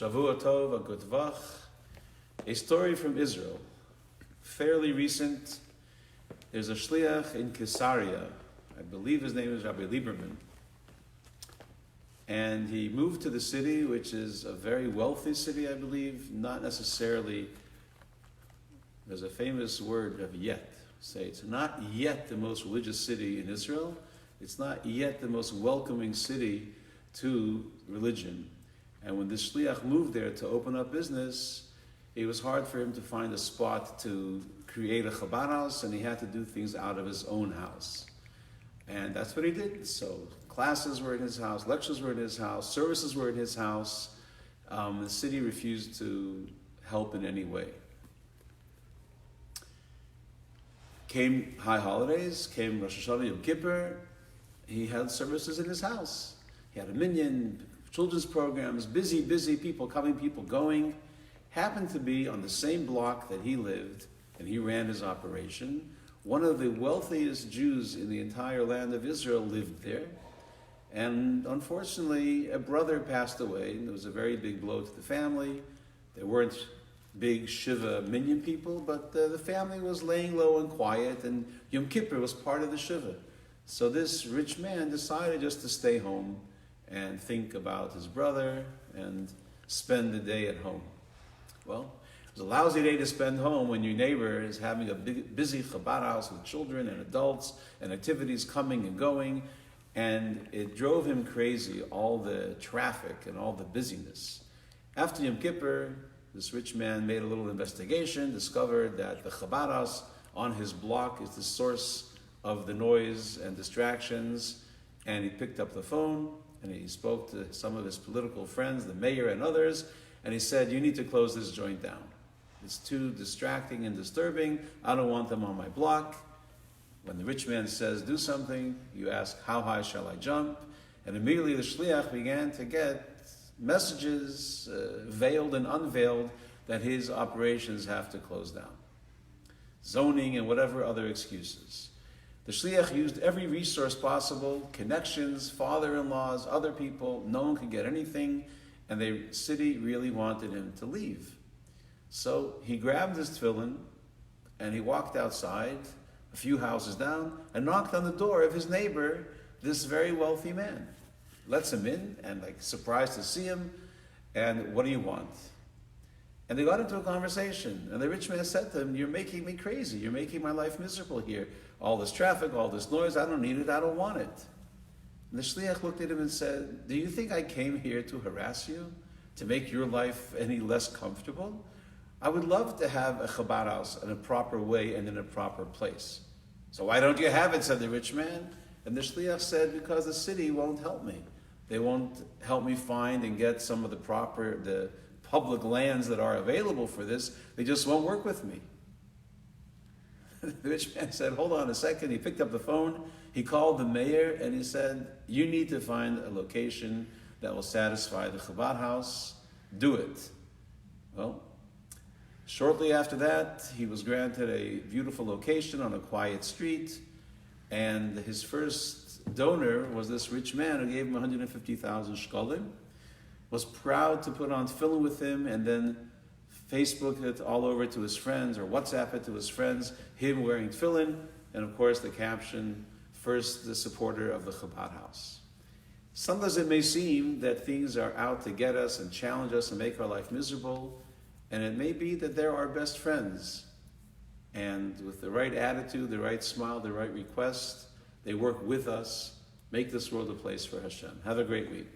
Shavua Tov, a good vach. A story from Israel, fairly recent. There's a shliach in Caesarea. I believe his name is Rabbi Lieberman. And he moved to the city, which is a very wealthy city, I believe, not necessarily, there's a famous word of yet. Say it's not yet the most religious city in Israel. It's not yet the most welcoming city to religion. And when this shliach moved there to open up business, it was hard for him to find a spot to create a Chabad house, and he had to do things out of his own house. And that's what he did. So classes were in his house, lectures were in his house, services were in his house. The city refused to help in any way. Came high holidays, came Rosh Hashanah, Yom Kippur. He had services in his house. He had a minyan, children's programs, busy people coming, people going. Happened to be on the same block that he lived, and he ran his operation. One of the wealthiest Jews in the entire land of Israel lived there. And unfortunately, a brother passed away, and it was a very big blow to the family. There weren't big Shiva minyan people, but the family was laying low and quiet, and Yom Kippur was part of the Shiva. So this rich man decided just to stay home and think about his brother and spend the day at home. Well, it was a lousy day to spend home when your neighbor is having a busy Chabad house with children and adults and activities coming and going, and it drove him crazy, all the traffic and all the busyness. After Yom Kippur, this rich man made a little investigation, discovered that the Chabad house on his block is the source of the noise and distractions, and he picked up the phone and he spoke to some of his political friends, the mayor and others, and he said, you need to close this joint down. It's too distracting and disturbing. I don't want them on my block. When the rich man says, do something, you ask, how high shall I jump? And immediately the shliach began to get messages, veiled and unveiled, that his operations have to close down. Zoning and whatever other excuses. The shliach used every resource possible, connections, father-in-laws, other people. No one could get anything, and the city really wanted him to leave. So he grabbed his tefillin, and he walked outside, a few houses down, and knocked on the door of his neighbor, this very wealthy man. Lets him in, and surprised to see him, and what do you want? And they got into a conversation, and the rich man said to him, you're making me crazy, you're making my life miserable here. All this traffic, all this noise, I don't need it, I don't want it. And the shliach looked at him and said, do you think I came here to harass you? To make your life any less comfortable? I would love to have a Chabad house in a proper way and in a proper place. So why don't you have it, said the rich man. And the shliach said, because the city won't help me. They won't help me find and get some of the public lands that are available for this. They just won't work with me. The rich man said, hold on a second. He picked up the phone. He called the mayor and he said, you need to find a location that will satisfy the Chabad house. Do it. Well, shortly after that, he was granted a beautiful location on a quiet street. And his first donor was this rich man who gave him 150,000 shekalim, was proud to put on tefillin with him, and then Facebook it all over to his friends, or WhatsApp it to his friends, him wearing tefillin, and of course the caption, first the supporter of the Chabad house. Sometimes it may seem that things are out to get us and challenge us and make our life miserable, and it may be that they're our best friends. And with the right attitude, the right smile, the right request, they work with us, make this world a place for Hashem. Have a great week.